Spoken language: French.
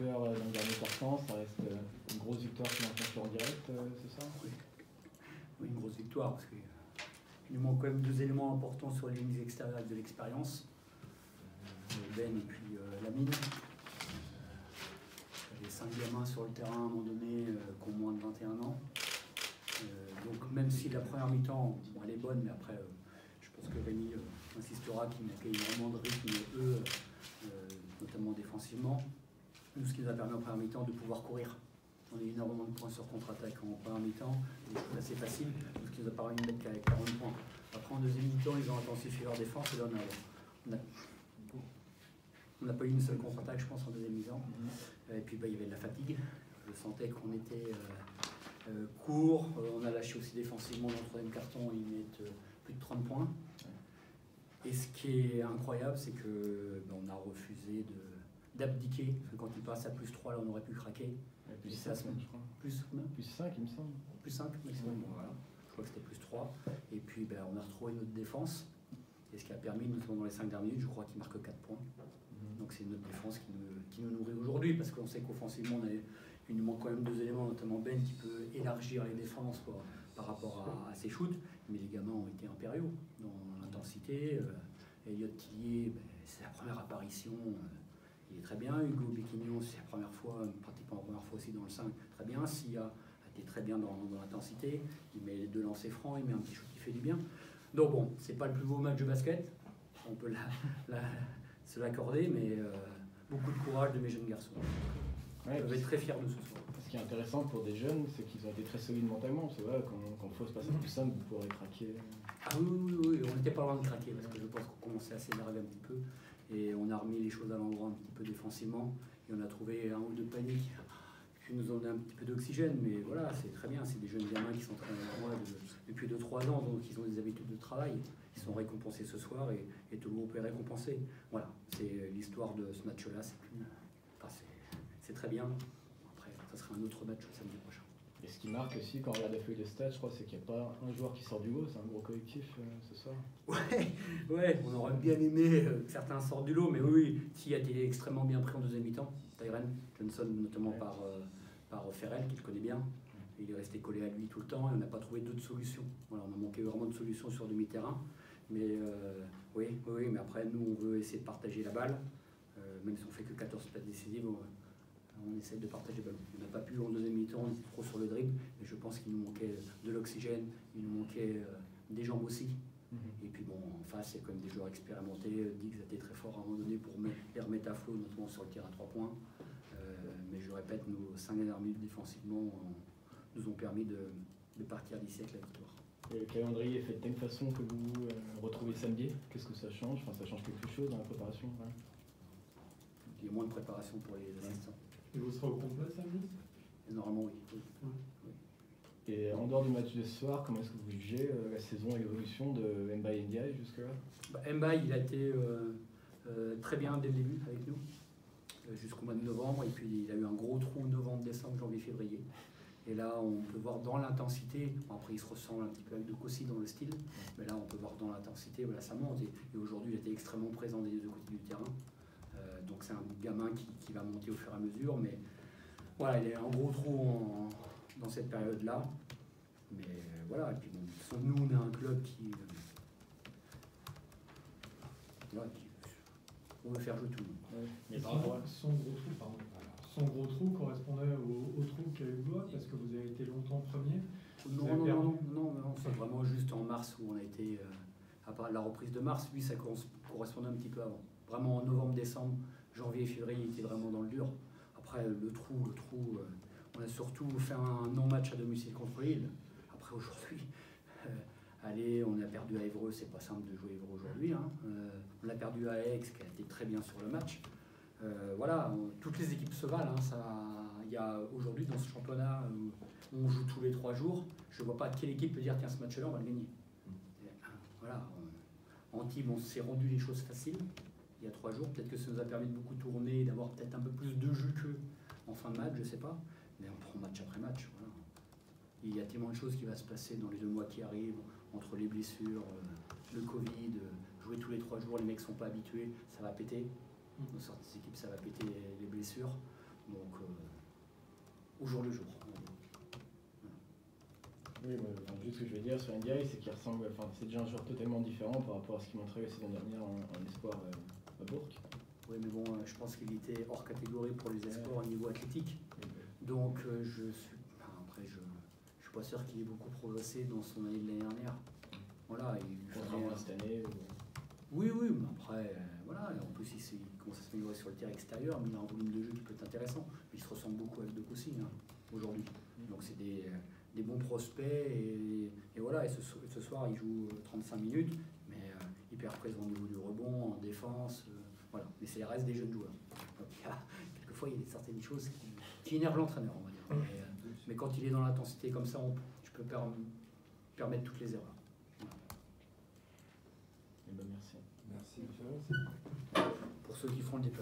skipper dans le dernier quart-temps, ça reste une grosse victoire sur un concurrent direct, c'est ça? Oui. Oui, une grosse victoire, parce qu'il nous manque quand même deux éléments importants sur les lignes extérieures avec de l'expérience. Ben et puis Lamine. Les 5 gamins sur le terrain à un moment donné qui ont moins de 21 ans. Donc même si la première mi-temps, bon, elle est bonne, mais après, je pense que Rémi insistera qu'il n'a énormément de rythme, eux, notamment défensivement. Nous, ce qui nous a permis en première mi-temps de pouvoir courir. On a eu énormément de points sur contre-attaque en première mi-temps, des choses assez faciles, ce qui nous a permis de mettre qu'avec 40 points. Après, en deuxième mi-temps, ils ont intensifié leur défense, et là, on n'a pas eu une seule contre-attaque, je pense, en deuxième mi-temps. Et puis, il y avait de la fatigue. Je sentais qu'on était court. On a lâché aussi défensivement dans le troisième carton, ils mettent plus de 30 points. Et ce qui est incroyable, c'est qu'on a refusé d'abdiquer. Parce que quand il passe à plus 3, là, on aurait pu craquer. Ouais, plus 5, je crois. Plus 5, il me semble. Plus 5 maximum, bon, voilà. Je crois que c'était plus 3. Et puis, on a retrouvé notre défense. Et ce qui a permis, notamment dans les 5 dernières minutes, je crois qu'il marque 4 points. Donc c'est notre défense qui nous nourrit aujourd'hui, parce qu'on sait qu'offensivement, il nous manque quand même deux éléments, notamment Ben qui peut élargir les défenses par rapport à ses shoots, mais les gamins ont été impériaux dans l'intensité. Elliot Tillier, c'est la première apparition, il est très bien. Hugo Béquignon, c'est la première fois, pratiquement la première fois aussi dans le 5, très bien. Sia a été très bien dans l'intensité, il met les 2 lancers francs, il met un petit shoot qui fait du bien. Donc bon, c'est pas le plus beau match de basket, on peut se l'accorder, mais beaucoup de courage de mes jeunes garçons. Ouais, je vais être très fier de ce soir. Ce qui est intéressant pour des jeunes, c'est qu'ils ont été très solides mentalement. C'est vrai, quand il faut se passer plus simple, vous pourrez craquer. Ah oui, on n'était pas loin de craquer, parce que je pense qu'on commençait à s'énerver un petit peu. Et on a remis les choses à l'endroit un petit peu défensivement. Et on a trouvé un ou deux paniques qui nous ont donné un petit peu d'oxygène. Mais voilà, c'est très bien. C'est des jeunes gamins qui sont très avec moi depuis 2-3 ans, donc ils ont des habitudes de travail. Ils sont récompensés ce soir et tout le groupe est récompensé. Voilà, c'est l'histoire de ce match-là. C'est très bien. Après, ça sera un autre match le samedi prochain. Et ce qui marque aussi quand on regarde la feuille de stats, je crois, c'est qu'il n'y a pas un joueur qui sort du lot. C'est un gros collectif ce soir. Ouais, on aurait bien aimé que certains sortent du lot, mais oui, T a été extrêmement bien pris en deuxième mi-temps. Tyron Johnson, notamment par Ferrell, qui le connaît bien. Il est resté collé à lui tout le temps et on n'a pas trouvé d'autres solutions. Voilà, on a manqué vraiment de solutions sur demi-terrain. Mais oui, mais après, nous, on veut essayer de partager la balle. Même si on fait que 14 passes décisives, on essaie de partager le ballon. On n'a pas pu en deuxième mi-temps, on était trop sur le dribble, mais je pense qu'il nous manquait de l'oxygène, il nous manquait des jambes aussi. Et puis bon, en face, il y a quand même des joueurs expérimentés. Diggs a été très fort à un moment donné pour les remettre à flot, notamment sur le tir à 3 points. Mais je répète, nos 5 dernières minutes défensivement nous ont permis de partir d'ici avec la victoire. Et le calendrier est fait de telle façon que vous retrouvez samedi. Qu'est-ce que ça change? Enfin, ça change quelque chose dans la préparation? Il y a moins de préparation pour les assistants. Et vous serez au complet samedi? Normalement, oui. Et en dehors du match de ce soir, comment est-ce que vous jugez la saison et l'évolution de Mbaye Ndiaye jusque-là? Mbaye, il a été très bien dès le début avec nous, jusqu'au mois de novembre. Et puis il a eu un gros trou novembre, décembre, janvier, février. Et là, on peut voir dans l'intensité, après il se ressemble un petit peu avec De Cossy dans le style, mais là on peut voir dans l'intensité, voilà, ça monte. Et aujourd'hui, il était extrêmement présent des deux côtés du terrain. Donc c'est un gamin qui va monter au fur et à mesure, mais voilà, il est un gros trou dans cette période-là. Mais voilà, et puis bon, nous on est un club qui on veut faire jouer tout le monde. Mais son gros trou correspondait au trou qu'a eu Blois, parce que vous avez été longtemps premier. Non, c'est vraiment juste en mars où on a été, à part la reprise de mars, lui ça correspondait un petit peu avant. Vraiment en novembre, décembre, janvier, février, il était vraiment dans le dur. Après le trou, on a surtout fait un non-match à domicile contre Lille. Après aujourd'hui, on a perdu à Évreux, c'est pas simple de jouer Évreux aujourd'hui. Hein. On a perdu à Aix, qui a été très bien sur le match. Voilà, toutes les équipes se valent. Hein, il y a aujourd'hui dans ce championnat où on joue tous les 3 jours, je ne vois pas quelle équipe peut dire tiens, ce match-là, on va le gagner. Voilà, Antibes, on s'est rendu les choses faciles il y a 3 jours. Peut-être que ça nous a permis de beaucoup tourner, d'avoir peut-être un peu plus de jus qu'eux en fin de match, je ne sais pas. Mais on prend match après match. Voilà. Il y a tellement de choses qui vont se passer dans les 2 mois qui arrivent, entre les blessures, le Covid, jouer tous les 3 jours, les mecs ne sont pas habitués, ça va péter. Dans certaines équipes, ça va péter les blessures. Donc, au jour le jour. Oui, juste ce que je veux dire sur Ndiaye, c'est qu'il ressemble, c'est déjà un joueur totalement différent par rapport à ce qu'il montrait la saison dernière en espoir à Bourg. Oui, mais bon, je pense qu'il était hors catégorie pour les espoirs au niveau athlétique. Donc, je suis pas sûr qu'il ait beaucoup progressé dans son année de l'année dernière. Voilà, Contrairement à cette année. Oui, mais après, voilà, en plus il commence à s'améliorer sur le terrain extérieur, mais il a un volume de jeu qui peut être intéressant. Il se ressemble beaucoup avec De Cossing aujourd'hui. Donc c'est des bons prospects et voilà, et ce soir il joue 35 minutes, mais hyper présent au niveau du rebond, en défense, voilà. Mais c'est le reste des jeunes joueurs. Donc quelquefois il y a certaines choses qui énervent l'entraîneur, on va dire. Mais quand il est dans l'intensité comme ça, tu peux permettre toutes les erreurs. Voilà. Eh ben, merci. Merci. Pour ceux qui font le déplacement.